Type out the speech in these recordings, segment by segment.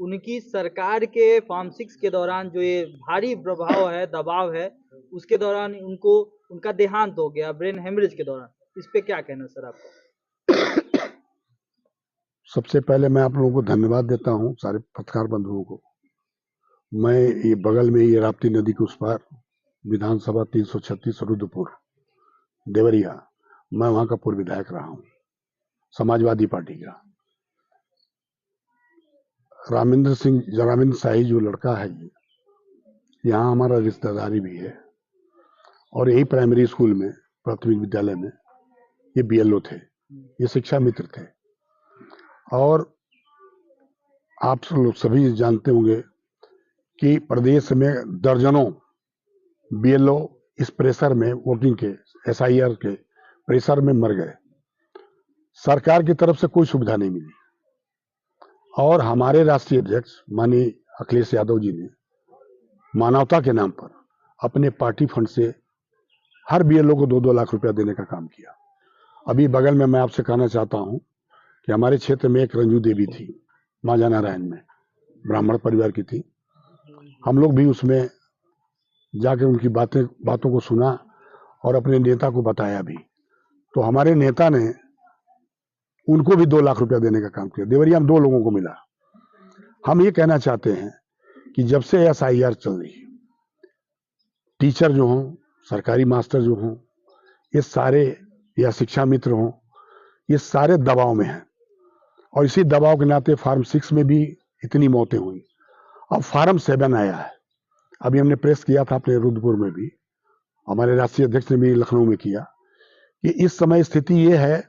उनकी सरकार के फॉर्म 6 के दौरान जो ये भारी प्रभाव है, दबाव है, उसके दौरान उनका देहांत हो गया ब्रेन हेमरेज के दौरान। इस पे क्या कहना सर आपका? सबसे पहले मैं आप लोगों को धन्यवाद देता हूं, सारे पत्रकार बंधुओं को। मैं ये बगल में ये राप्ती नदी के उस पार विधानसभा 336 रुद्रपुर देवरिया, मैं वहां का पूर्व विधायक रहा हूं, समाजवादी पार्टी का। रामेंद्र शाही जो लड़का है, ये यहाँ हमारा रिश्तेदारी भी है, और यही प्राइमरी स्कूल में, प्राथमिक विद्यालय में ये बीएलओ थे, ये शिक्षा मित्र थे। और आप लोग सभी जानते होंगे कि प्रदेश में दर्जनों बीएलओ इस प्रेशर में, वोटिंग के, एसआईआर के प्रेशर में मर गए। सरकार की तरफ से कोई सुविधा नहीं मिली, और हमारे राष्ट्रीय अध्यक्ष माननीय अखिलेश यादव जी ने मानवता के नाम पर अपने पार्टी फंड से हर बीएलओ को 2-2 लाख रुपया देने का काम किया। अभी बगल में मैं आपसे कहना चाहता हूं कि हमारे क्षेत्र में एक रंजू देवी थी, माजा नारायण में, ब्राह्मण परिवार की थी। हम लोग भी उसमें जाकर उनकी बातों को सुना और अपने नेता को बताया भी, तो हमारे नेता ने उनको भी 2 लाख रुपया देने का काम किया। देवरिया में 2 लोगों को मिला। हम ये कहना चाहते हैं कि जब से एसआईआर चल रही है, टीचर जो हों, सरकारी मास्टर जो हों, ये सारे, या शिक्षा मित्र हों, ये सारे दबाव में हैं, और इसी दबाव के नाते फॉर्म 6 में भी इतनी मौतें हुई। अब फॉर्म 7 आया है। अभी हमने प्रेस किया था अपने रुद्रपुर में भी, हमारे राष्ट्रीय अध्यक्ष ने भी लखनऊ में किया, कि इस समय स्थिति ये है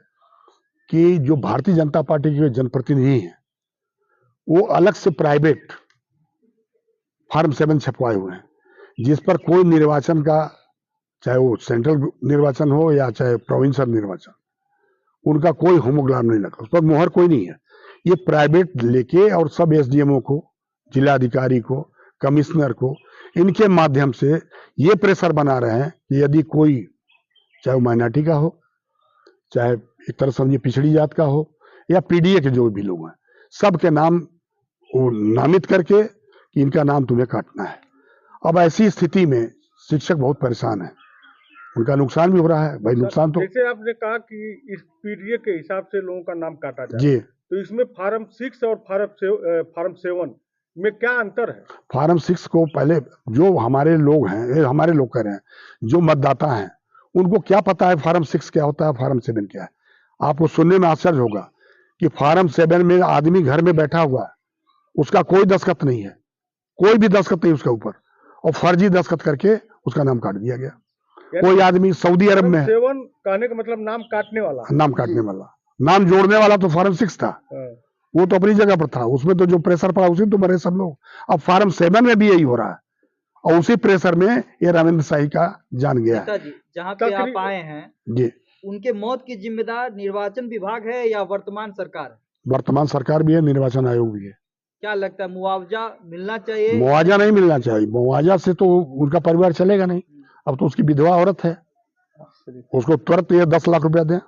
कि जो भारतीय जनता पार्टी के जनप्रतिनिधि हैं, वो अलग से प्राइवेट फॉर्म 7 छपवाए हुए हैं, जिस पर कोई निर्वाचन का, चाहे वो सेंट्रल निर्वाचन हो या चाहे प्रोविंशियल निर्वाचन, उनका कोई होमोग्राम नहीं लगा, उस पर मुहर कोई नहीं है। ये प्राइवेट लेके और सब एसडीएमओ को, जिलाधिकारी को, कमिश्नर को, इनके माध्यम से ये प्रेशर बना रहे हैं कि यदि कोई, चाहे वो माइनॉरिटी का हो, चाहे एक तरह समझिए पिछड़ी जात का हो, या पीडीए के जो भी लोग हैं, सबके नाम वो नामित करके कि इनका नाम तुम्हें काटना है। अब ऐसी स्थिति में शिक्षक बहुत परेशान है, उनका नुकसान भी हो रहा है। भाई नुकसान तो, जैसे आपने कहा कि इस पीडीए के हिसाब से लोगों का नाम काटा जाए जी, तो इसमें फॉर्म 6 और फॉर्म 7 में क्या अंतर है? फॉर्म 6 को पहले जो हमारे लोग हैं, हमारे लोग कह रहे हैं, जो मतदाता हैं, उनको क्या पता है फॉर्म 6 क्या होता है, फॉर्म 7 क्या है। आपको सुनने में आश्चर्य होगा कि फॉर्म 7 में आदमी घर में बैठा हुआ है, उसका कोई दस्तखत नहीं है, कोई भी दस्तखत नहीं उसके ऊपर, और फर्जी दस्तखत करके उसका नाम काट दिया गया। कोई आदमी सऊदी अरब में, 7 कहने का मतलब नाम काटने वाला, नाम काटने वाला, नाम जोड़ने वाला तो फॉर्म 6 था, वो तो अपनी जगह पर था, उसमें तो जो प्रेशर पड़ा उसी तो मरे सब लोग। अब फॉर्म 7 में भी यही हो रहा है, और उसी प्रेशर में ये रामेंद्र शाही का जान गया है। जहाँ पे आप आए हैं जी, उनके मौत की जिम्मेदार निर्वाचन विभाग है या वर्तमान सरकार है? वर्तमान सरकार भी है, निर्वाचन आयोग भी है। क्या लगता है मुआवजा मिलना चाहिए? मुआवजा नहीं मिलना चाहिए, मुआवजा से तो उनका परिवार चलेगा नहीं। अब तो उसकी विधवा औरत है, उसको तुरंत ये 10 लाख रुपया दें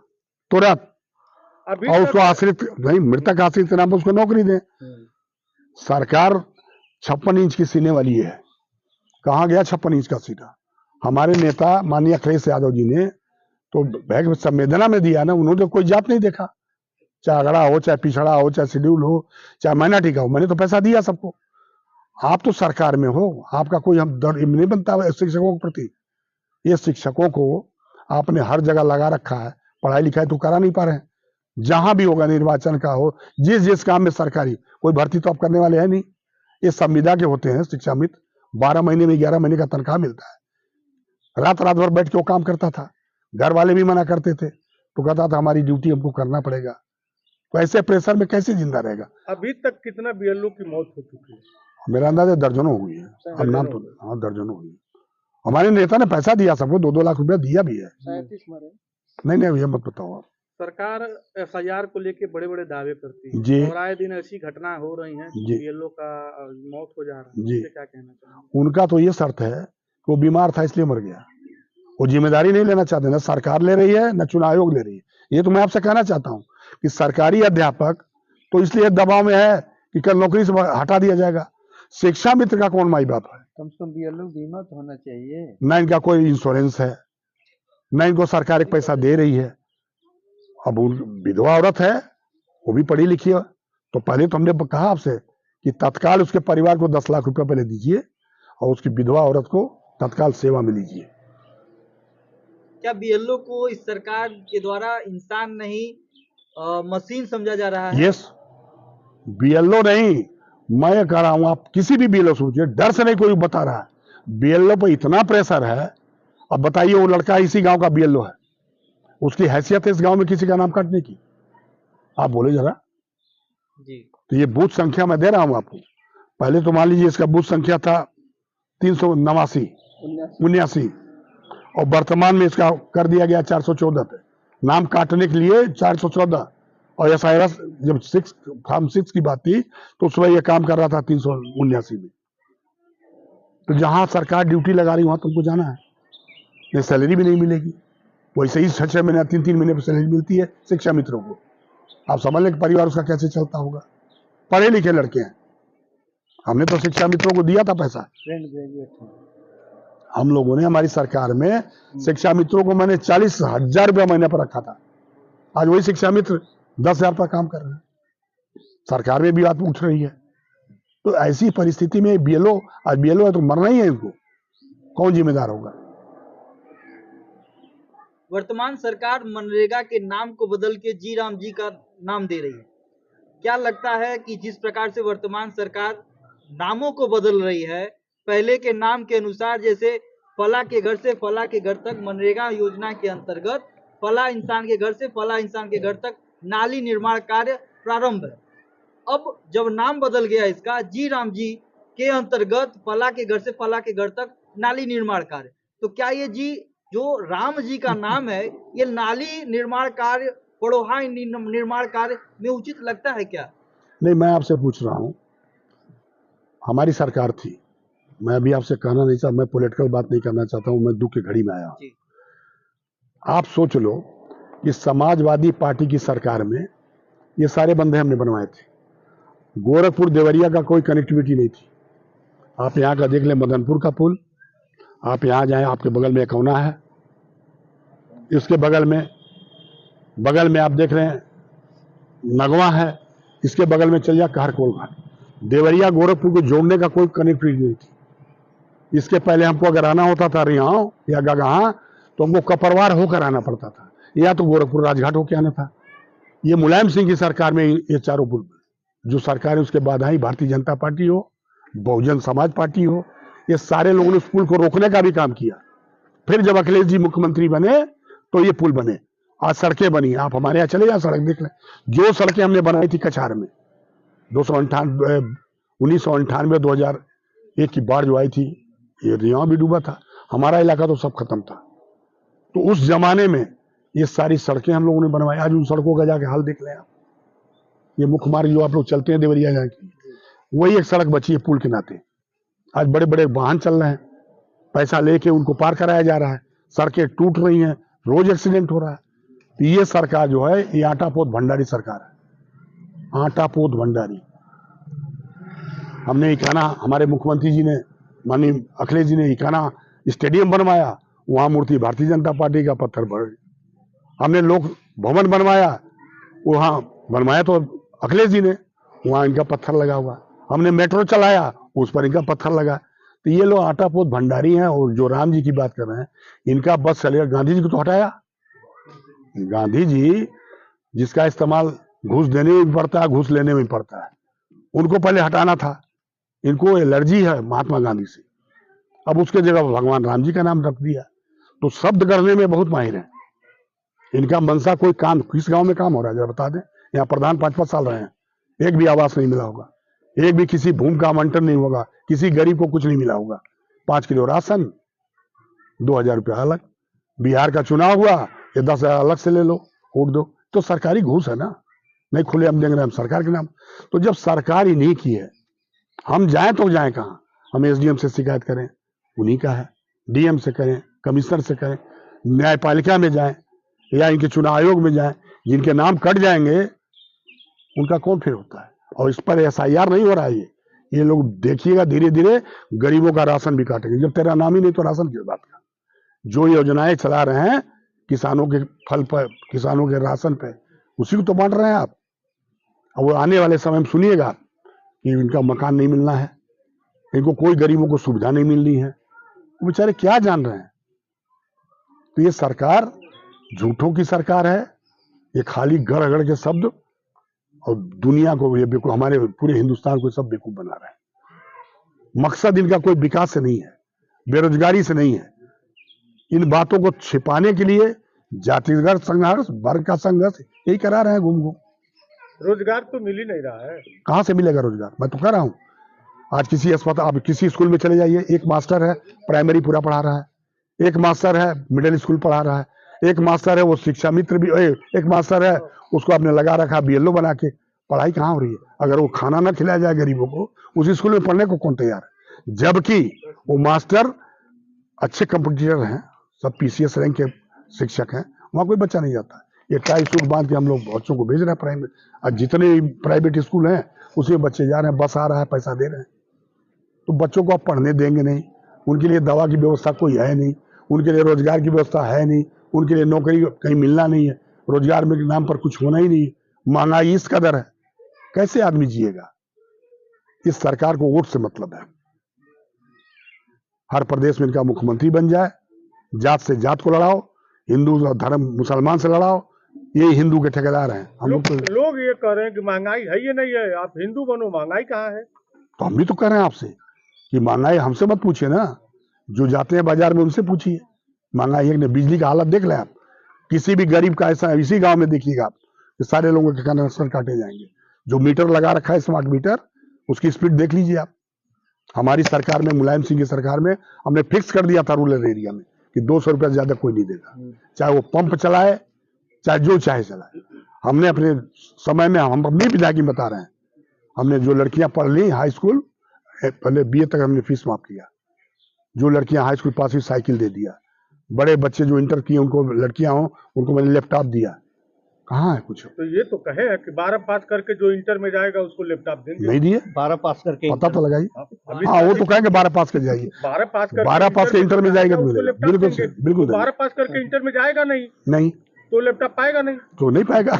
तुरंत, और उसको आश्रित नहीं, मृतक आश्रित के नाम पर उसको नौकरी दें। सरकार 56 इंच की सीने वाली है, कहाँ गया 56 इंच का सीना? हमारे नेता माननीय अखिलेश यादव जी ने तो बैग संवेदना में दिया ना, उन्होंने तो कोई जात नहीं देखा, चाहे अगड़ा हो, चाहे पिछड़ा हो, चाहे शेड्यूल हो, चाहे माइनॉरिटी का हो, मैंने तो पैसा दिया सबको। आप तो सरकार में हो, आपका कोई हम डर नहीं बनता शिक्षकों के प्रति। ये शिक्षकों को आपने हर जगह लगा रखा है, पढ़ाई लिखाई तो करा नहीं पा रहे हैं। जहां भी होगा, निर्वाचन का हो, जिस काम में सरकारी, कोई भर्ती तो आप करने वाले हैं नहीं। ये संविदा के होते हैं शिक्षा मित्र, 12 महीने में 11 महीने का तनख्वाह मिलता है। रात भर बैठ के वो काम करता था, घर वाले भी मना करते थे, तो कहता था हमारी ड्यूटी हमको करना पड़ेगा। तो ऐसे प्रेशर में कैसे जिंदा रहेगा? अभी तक कितना बीएलओ की मौत हो चुकी है? मेरा अंदाजा दर्जनों हुई है, अब नाम तो, हाँ दर्जनों हुई। हमारे नेता ने पैसा दिया सबको, 2-2 लाख रुपया दिया भी है। 37 मरे। नहीं ये मत बताओ आप। सरकार एफआईआर को लेके बड़े बड़े दावे करती है जी, और आए दिन ऐसी घटना हो रही हैं, बीएलओ का मौत हो जा रहा है जी। क्या कहना चाहिए? उनका तो ये शर्त है कि वो बीमार था इसलिए मर गया, वो जिम्मेदारी नहीं लेना चाहते, ना सरकार ले रही है, ना चुनाव आयोग ले रही है। ये तो मैं आपसे कहना चाहता हूँ कि सरकारी अध्यापक तो इसलिए दबाव में है कि कल नौकरी से हटा दिया जाएगा। शिक्षा मित्र का कौन माई बाप है? कम से कम बीएलओ बीमा तो होना चाहिए। न इनका कोई इंश्योरेंस है, न इनको सरकार एक पैसा दे रही है। अब विधवा औरत है, वो भी पढ़ी लिखी है, तो पहले तो हमने कहा आपसे कि तत्काल उसके परिवार को 10 लाख रुपया पहले दीजिए और उसकी विधवा औरत को तत्काल सेवा में लीजिए। क्या बीएलओ को इस सरकार के द्वारा इंसान नहीं मशीन समझा जा रहा है? यस, बीएलओ नहीं, मैं कह रहा हूं, आप किसी भी बीएलओ सोचिए, डर से नहीं कोई बता रहा है। बीएलओ पर इतना प्रेशर है। अब बताइए, वो लड़का इसी गांव का बीएलओ है, उसकी हैसियत है इस गांव में किसी का नाम काटने की? आप बोले जरा जी। तो ये बूथ संख्या मैं दे रहा हूं आपको। पहले तो मान लीजिए इसका बूथ संख्या था 379 और वर्तमान में इसका कर दिया गया 414 पे। नाम काटने के लिए 414 और एसआईआरएस जब फॉर्म 6 की बात थी तो उसमें ये काम कर रहा था 379 में। तो जहां सरकार ड्यूटी लगा रही वहां तुमको जाना है, नहीं सैलरी भी नहीं मिलेगी। वैसे ही 6-6 महीने 3-3 महीने पर सैलरी मिलती है शिक्षा मित्रों को। आप समझ लें कि परिवार उसका कैसे चलता होगा। पढ़े लिखे लड़के हैं, हमने तो शिक्षा मित्रों को दिया था पैसा। हम लोगों ने, हमारी सरकार में शिक्षा मित्रों को मैंने 40,000 रुपया महीने पर रखा था। आज वही शिक्षा मित्र 10,000 पर काम कर रहे हैं। सरकार में भी बात उठ रही है। तो ऐसी परिस्थिति में बीएलओ, आज बीएलओ है तो मरना ही है, इनको कौन जिम्मेदार होगा? वर्तमान सरकार मनरेगा के नाम को बदल के जी राम जी का नाम दे रही है। क्या लगता है कि जिस प्रकार से वर्तमान सरकार नामों को बदल रही है, पहले के नाम के अनुसार, जैसे फला के घर से फला के घर तक मनरेगा योजना के अंतर्गत फला इंसान के घर से फला इंसान के घर तक नाली निर्माण कार्य प्रारंभ है। अब जब नाम बदल गया इसका, जी राम जी के अंतर्गत फला के घर से फला के घर तक नाली निर्माण कार्य, तो क्या ये जी जो राम जी का नाम है, ये नाली निर्माण कार्य, पड़ोहा निर्माण कार्य में उचित लगता है क्या? नहीं, मैं आपसे पूछ रहा हूं, हमारी सरकार थी, मैं अभी आपसे कहना नहीं चाहता, मैं पॉलिटिकल बात नहीं करना चाहता हूं, मैं दुख की घड़ी में आया हूं। आप सोच लो कि समाजवादी पार्टी की सरकार में ये सारे बंधे हमने बनवाए थे। गोरखपुर देवरिया का कोई कनेक्टिविटी नहीं थी। आप यहाँ का देख लें, मदनपुर का पुल, आप यहाँ जाएं, आपके बगल में एकौना है, इसके बगल में आप देख रहे हैं नगवा है, इसके बगल में चल जा कहरकोल घाट। देवरिया गोरखपुर को जोड़ने का कोई कनेक्टिविटी नहीं थी। इसके पहले हमको अगर आना होता था रिहाव या गगहा तो हमको कपरवार होकर आना पड़ता था, या तो गोरखपुर राजघाट होकर आना था। ये मुलायम सिंह की सरकार में ये चारों पुल जो सरकार है, उसके बाद आई भारतीय जनता पार्टी हो, बहुजन समाज पार्टी हो, ये सारे लोगों ने उस पुल को रोकने का भी काम किया। फिर जब अखिलेश जी मुख्यमंत्री बने तो ये पुल बने, आज सड़कें बनी। आप हमारे यहाँ चले जाओ, सड़क देख लें। जो सड़कें हमने बनाई थी कछार में 1998 2001 की बाढ़ जो आई थी, ये रियाव भी डूबा था, हमारा इलाका तो सब खत्म था। तो उस जमाने में ये सारी सड़कें हम लोगों ने बनवाई। आज उन सड़कों का जाके हाल देख लें आप। ये मुख्य मार्ग जो आप लोग चलते हैं देवरिया जाए की, वही एक सड़क बची है पुल के नाते। आज बड़े बड़े वाहन चल रहे हैं, पैसा लेके उनको पार कराया जा रहा है, सड़कें टूट रही हैं, रोज एक्सीडेंट हो रहा है। तो ये सरकार जो है, ये आटापोत भंडारी सरकार है, आटापोत भंडारी। हमने इकाना, हमारे मुख्यमंत्री जी ने, माननीय अखिलेश जी ने इकाना स्टेडियम बनवाया, वहां मूर्ति भारतीय जनता पार्टी का पत्थर पड़। हमने लोक भवन बनवाया, वहां बनवाया तो अखिलेश जी ने, वहां इनका पत्थर लगा हुआ। हमने मेट्रो चलाया, उस पर इनका पत्थर लगा। तो ये लोग आटापोत भंडारी हैं। और जो राम जी की बात कर रहे हैं, इनका बस चलेगा। गांधी जी को तो हटाया। गांधी जी जिसका इस्तेमाल घूस देने में भी पड़ता है, घूस लेने में भी पड़ता है, उनको पहले हटाना था। इनको एलर्जी है महात्मा गांधी से, अब उसके जगह भगवान राम जी का नाम रख दिया। तो शब्द गढ़ने में बहुत माहिर है इनका। मनसा कोई काम किस गांव में काम हो रहा है जरा बता दें। यहाँ प्रधान 5-5 साल रहे हैं, एक भी आवास नहीं मिला होगा, एक भी किसी भूमि का आवंटन नहीं होगा, किसी गरीब को कुछ नहीं मिला होगा। 5 किलो राशन, 2,000 रुपया अलग। बिहार का चुनाव हुआ, ये 10,000 अलग से ले लो, वोट दो। तो सरकारी घूस है ना, नहीं खुले हम देंगे हम सरकार के नाम। तो जब सरकार ही नहीं की है, हम जाएं तो जाएं कहाँ? हम एसडीएम से शिकायत करें, उन्हीं का है, डीएम से करें, कमिश्नर से करें, न्यायपालिका में जाएं या इनके चुनाव आयोग में जाएं। जिनके नाम कट जाएंगे उनका कौन फिर होता है? और इस पर SIR नहीं हो रहा है। ये लोग देखिएगा धीरे धीरे गरीबों का राशन भी काटेंगे। जब तेरा नाम ही नहीं तो राशन किस बात का? जो योजनाएं चला रहे हैं किसानों के फल पर, किसानों के राशन पे, उसी को तो बांट रहे हैं आप। और वो आने वाले समय में सुनिएगा कि इनका मकान नहीं मिलना है, इनको कोई गरीबों को सुविधा नहीं मिलनी है। वो बेचारे क्या जान रहे हैं? तो ये सरकार झूठों की सरकार है। ये खाली गढ़ गढ़ के शब्द, और दुनिया को ये बेवकूफ, हमारे पूरे हिंदुस्तान को सब बेवकूफ बना रहे हैं। मकसद इनका कोई विकास से नहीं है, बेरोजगारी से नहीं है। इन बातों को छिपाने के लिए जातिगत संघर्ष, वर्ग का संघर्ष यही करा रहे हैं घूम घूम। रोजगार तो मिल ही नहीं रहा है। कहाँ से मिलेगा रोजगार? मैं तो कह रहा हूँ, आज किसी अस्पताल, आप किसी स्कूल में चले जाइए, एक मास्टर है प्राइमरी पूरा पढ़ा रहा है, एक मास्टर है मिडिल स्कूल पढ़ा रहा है, एक मास्टर है वो शिक्षा मित्र भी, एक मास्टर है उसको आपने लगा रखा BLO बना के। पढ़ाई कहाँ हो रही है? अगर वो खाना ना खिलाया जाए गरीबों को, उस स्कूल में पढ़ने को कौन तैयार है? जबकि वो मास्टर अच्छे कंपटीटर हैं, सब PCS रैंक के शिक्षक हैं, वहाँ कोई बच्चा नहीं जाता। ये टाई सूट बांध के हम लोग बच्चों को भेज रहे हैं प्राइवेट। और जितने प्राइवेट स्कूल हैं उसमें बच्चे जा रहे हैं, बस आ रहा है, पैसा दे रहे हैं। तो बच्चों को आप पढ़ने देंगे नहीं, उनके लिए दवा की व्यवस्था कोई है नहीं, उनके लिए रोजगार की व्यवस्था है नहीं, उनके लिए नौकरी कहीं मिलना नहीं है, रोजगार में नाम पर कुछ होना ही नहीं, महंगाई इस कदर है, कैसे आदमी जिएगा? इस सरकार को वोट से मतलब है। हर प्रदेश में इनका मुख्यमंत्री बन जाए, जात से जात को लड़ाओ, हिंदू धर्म मुसलमान से लड़ाओ, ये हिंदू के ठेकेदार हैं हम लोग। लोग ये कह रहे हैं कि महंगाई है ये नहीं है, आप हिंदू बनो, महंगाई कहाँ है? तो हम भी तो कह रहे हैं आपसे कि महंगाई हमसे मत पूछिए ना, जो जाते हैं बाजार में उनसे पूछिए। महंगाई है, बिजली का हालत देख लें आप, किसी भी गरीब का ऐसा, इसी गांव में देखिएगा आप कि सारे लोगों के कनेक्शन काटे जाएंगे। जो मीटर लगा रखा है स्मार्ट मीटर, उसकी स्पीड देख लीजिए आप। हमारी सरकार में, मुलायम सिंह की सरकार में, हमने फिक्स कर दिया था रूरल एरिया में कि 200 रुपया से ज्यादा कोई नहीं देगा, चाहे वो पंप चलाए, चाहे जो चाहे चलाए। हमने अपने समय में, हम अपनी विधायक बता रहे हैं, हमने जो लड़कियां पढ़ ली हाई स्कूल, पहले BA तक हमने फीस माफ किया। जो लड़कियां हाई स्कूल पास हुई साइकिल दे दिया। बड़े बच्चे जो इंटर किए उनको, लड़कियां हो, उनको मैंने लैपटॉप दिया। कहाँ है कुछ? तो ये तो कहे है कि 12 पास करके जो इंटर में जाएगा उसको लैपटॉप देंगे। नहीं दिए। 12 पास करके पता तो लगाइए। अभी हाँ, वो तो कहेंगे 12 पास कर जाइए, 12 पास के इंटर में जाएगा तो उसको मिलेगा। लैपटॉप बिल्कुल देंगे। सही, बिल्कुल 12 पास करके इंटर में जाएगा नहीं तो लैपटॉप पाएगा नहीं। तो नहीं पाएगा।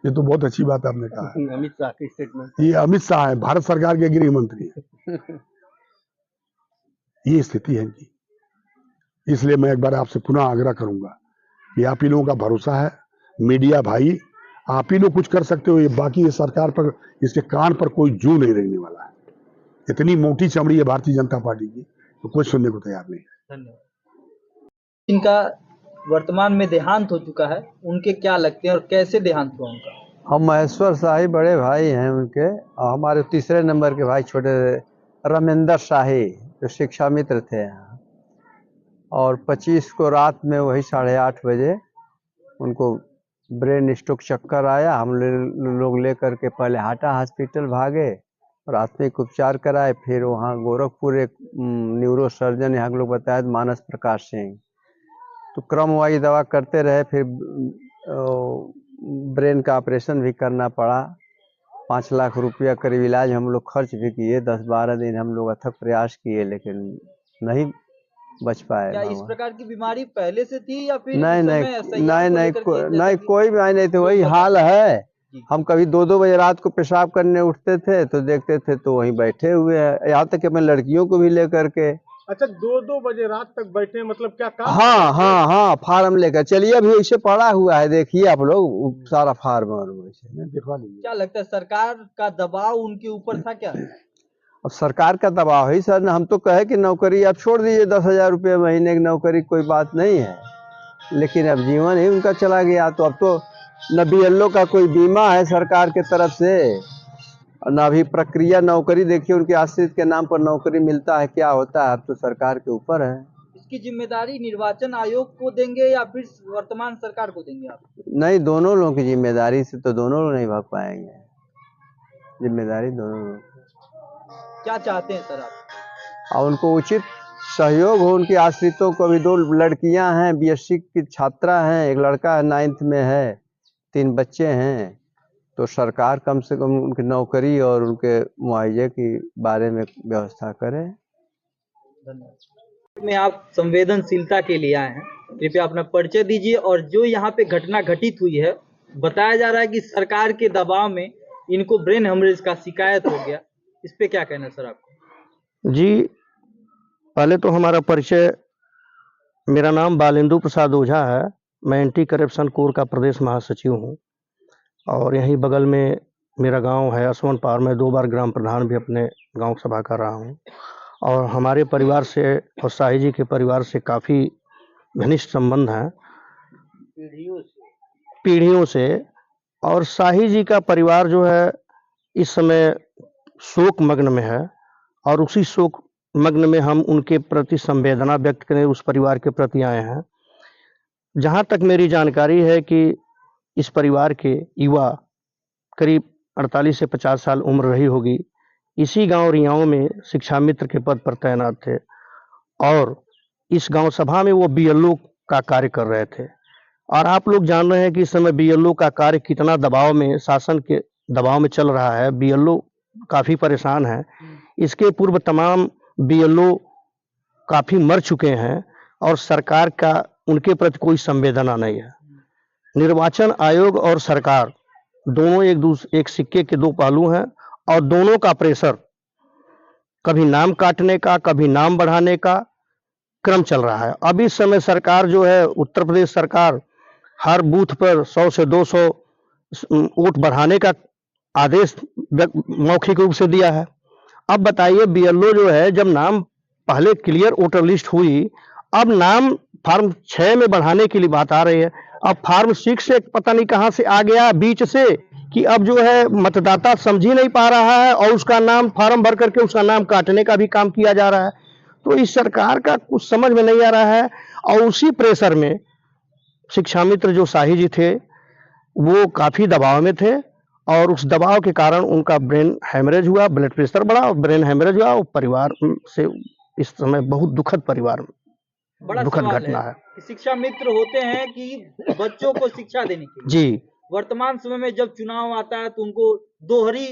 ये तो बहुत अच्छी बात आपने कहा। अमित शाह की स्टेटमेंट। ये अमित शाह है, भारत सरकार के गृह मंत्री है। ये स्थिति है इनकी। इसलिए मैं एक बार आपसे पुनः आग्रह करूंगा कि आप ही लोगों का भरोसा है, मीडिया भाई, आप ही लोग कुछ कर सकते हो। ये बाकी ये सरकार पर, इसके कान पर कोई जू नहीं रहने वाला है। इतनी मोटी चमड़ी है भारतीय जनता पार्टी की, तो कोई सुनने को तैयार नहीं है। धन्यवाद। इनका वर्तमान में देहांत हो चुका है, उनके क्या लगते हैं और कैसे देहांत हुआ उनका? हम महेश्वर शाही बड़े भाई हैं उनके, और हमारे तीसरे नंबर के भाई छोटे रमेंद्र शाही जो शिक्षा मित्र थे यहाँ। और 25 को रात में वही 8:30 बजे उनको ब्रेन स्ट्रोक चक्कर आया। हम लोग लेकर के पहले हाटा हॉस्पिटल भागे, प्राथमिक उपचार कराए, फिर वहाँ गोरखपुर एक न्यूरो सर्जन यहाँ के लोग बताया मानस प्रकाश सिंह, तो क्रमवाइज दवा करते रहे। फिर ब्रेन का ऑपरेशन भी करना पड़ा। 5 लाख रुपया करीब इलाज हम लोग खर्च भी किए। 10-12 दिन हम लोग अथक प्रयास किए, लेकिन नहीं बच पाए। क्या इस प्रकार की बीमारी पहले से थी या फिर नहीं नहीं कोई बीमारी नहीं थी, वही हाल है। हम कभी 2-2 बजे रात को पेशाब करने उठते थे तो देखते थे तो वहीं बैठे हुए हैं, यहाँ तक कि अपने लड़कियों को भी लेकर के। अच्छा, 2-2 बजे रात तक बैठे, मतलब क्या काम? हाँ, फार्म लेकर चलिए, अभी इसे पड़ा हुआ है, देखिए आप लोग सारा फार्म और दिखवा लीजिए। क्या लगता है सरकार का दबाव उनके ऊपर था क्या? अब सरकार का दबाव ही सर, हम तो कहे कि नौकरी आप छोड़ दीजिए, 10,000 रुपये महीने की नौकरी कोई बात नहीं है, लेकिन अब जीवन ही उनका चला गया। तो अब तो न BLO का कोई बीमा है सरकार के तरफ से, और न अभी प्रक्रिया नौकरी, देखिए उनके आश्रित के नाम पर नौकरी मिलता है, क्या होता है अब तो सरकार के ऊपर है। इसकी जिम्मेदारी निर्वाचन आयोग को देंगे या फिर वर्तमान सरकार को देंगे आप? नहीं, दोनों लोगों की जिम्मेदारी से तो दोनों लोग नहीं भाग पाएंगे, जिम्मेदारी दोनों लोग। क्या चाहते हैं सर आप? और उनको उचित सहयोग हो उनके आश्रितों को। अभी 2 लड़कियां हैं, BSc की छात्रा हैं, एक लड़का है 9th में है, 3 बच्चे हैं। तो सरकार कम से कम उनकी नौकरी और उनके मुआवजे की बारे में व्यवस्था करे। धन्यवाद। में आप संवेदनशीलता के लिए आए हैं, कृपया अपना परिचय दीजिए। और जो यहाँ पे घटना घटित हुई है, बताया जा रहा है कि सरकार के दबाव में इनको ब्रेन हेमरेज का शिकायत हो गया, इस पे क्या कहना है सर आपको? जी, पहले तो हमारा परिचय, मेरा नाम बालेंदु प्रसाद ओझा है। मैं एंटी करप्शन कोर का प्रदेश महासचिव हूँ और यहीं बगल में मेरा गांव है असवन पार। मैं 2 बार ग्राम प्रधान भी अपने गांव सभा कर रहा हूँ और हमारे परिवार से और शाही जी के परिवार से काफ़ी घनिष्ठ संबंध हैं पीढ़ियों से। और शाही जी का परिवार जो है इस समय शोक मग्न में है और उसी शोक मग्न में हम उनके प्रति संवेदना व्यक्त करें, उस परिवार के प्रति आए हैं। जहाँ तक मेरी जानकारी है कि इस परिवार के युवा करीब 48 से 50 साल उम्र रही होगी, इसी गांव रियाओं में शिक्षा मित्र के पद पर तैनात थे और इस गांव सभा में वो बीएलओ का कार्य कर रहे थे। और आप लोग जान रहे हैं कि इस समय बीएलओ का कार्य कितना दबाव में, शासन के दबाव में चल रहा है। बीएलओ काफ़ी परेशान है। इसके पूर्व तमाम बीएलओ काफ़ी मर चुके हैं और सरकार का उनके प्रति कोई संवेदना नहीं है। निर्वाचन आयोग और सरकार दोनों एक सिक्के के 2 पहलू हैं और दोनों का प्रेशर, कभी नाम काटने का, कभी नाम बढ़ाने का क्रम चल रहा है। अब इस समय सरकार जो है, उत्तर प्रदेश सरकार हर बूथ पर 100 से 200 वोट बढ़ाने का आदेश मौखिक रूप से दिया है। अब बताइए, बीएलओ जो है, जब नाम पहले क्लियर वोटर लिस्ट हुई, अब नाम फार्म 6 में बढ़ाने के लिए बात आ रही है। अब फार्म 6 से पता नहीं कहां से आ गया बीच से कि अब जो है मतदाता समझ ही नहीं पा रहा है और उसका नाम फार्म भर करके उसका नाम काटने का भी काम किया जा रहा है। तो इस सरकार का कुछ समझ में नहीं आ रहा है। और उसी प्रेशर में शिक्षा मित्र जो शाही जी थे वो काफ़ी दबाव में थे और उस दबाव के कारण उनका ब्रेन हेमरेज हुआ, ब्लड प्रेशर बढ़ा और ब्रेन हेमरेज हुआ। वो परिवार से इस समय बहुत दुखद बड़ा दुखद सवाल घटना है कि शिक्षा मित्र होते हैं कि बच्चों को शिक्षा देने के लिए। जी। वर्तमान समय में जब चुनाव आता है तो उनको दोहरी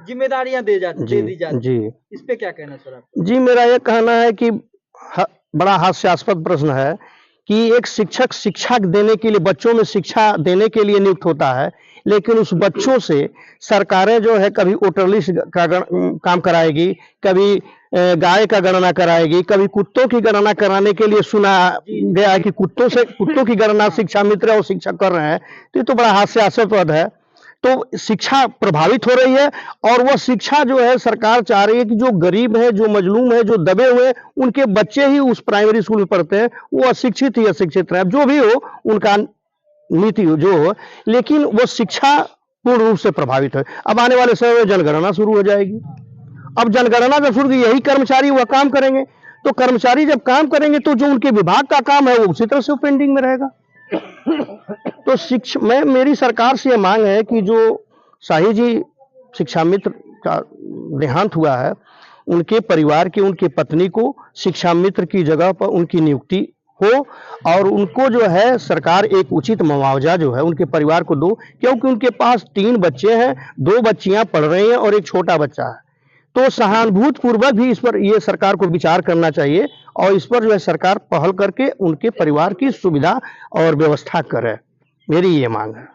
जिम्मेदारियां दे दी जाती जी। इस पे क्या कहना सर आप? जी, मेरा यह कहना है कि बड़ा हास्यास्पद प्रश्न है कि एक शिक्षक शिक्षा देने के लिए, बच्चों में शिक्षा देने के लिए नियुक्त होता है, लेकिन उस बच्चों से सरकारें जो है कभी वोटर लिस्ट का काम कराएगी, कभी गाय का गणना कराएगी, कभी कुत्तों की गणना कराने के लिए सुना गया है कि कुत्तों की गणना शिक्षा मित्र और शिक्षक कर रहे हैं। तो ये तो बड़ा हास्यास्पद है। तो शिक्षा प्रभावित हो रही है और वह शिक्षा जो है सरकार चाह रही है कि जो गरीब है, जो मजलूम है, जो दबे हुए, उनके बच्चे ही उस प्राइमरी स्कूल में पढ़ते हैं, वो अशिक्षित ही अशिक्षित रहे, जो भी हो उनका नीति जो हो, लेकिन वो शिक्षा पूर्ण रूप से प्रभावित है। अब आने वाले समय में जनगणना शुरू हो जाएगी। अब जनगणना जब शुरू, यही कर्मचारी वह काम करेंगे, तो कर्मचारी जब काम करेंगे तो जो उनके विभाग का काम है वो उसी तरह से पेंडिंग में रहेगा। तो मेरी सरकार से यह मांग है कि जो शाही जी शिक्षा मित्र का देहांत हुआ है, उनके परिवार के, उनके पत्नी को शिक्षा मित्र की जगह पर उनकी नियुक्ति हो और उनको जो है सरकार एक उचित मुआवजा जो है उनके परिवार को दो, क्योंकि उनके पास 3 बच्चे हैं, 2 बच्चियां पढ़ रही हैं और एक छोटा बच्चा है। तो सहानुभूति पूर्वक भी इस पर ये सरकार को विचार करना चाहिए और इस पर जो है सरकार पहल करके उनके परिवार की सुविधा और व्यवस्था करे। मेरी ये मांग है।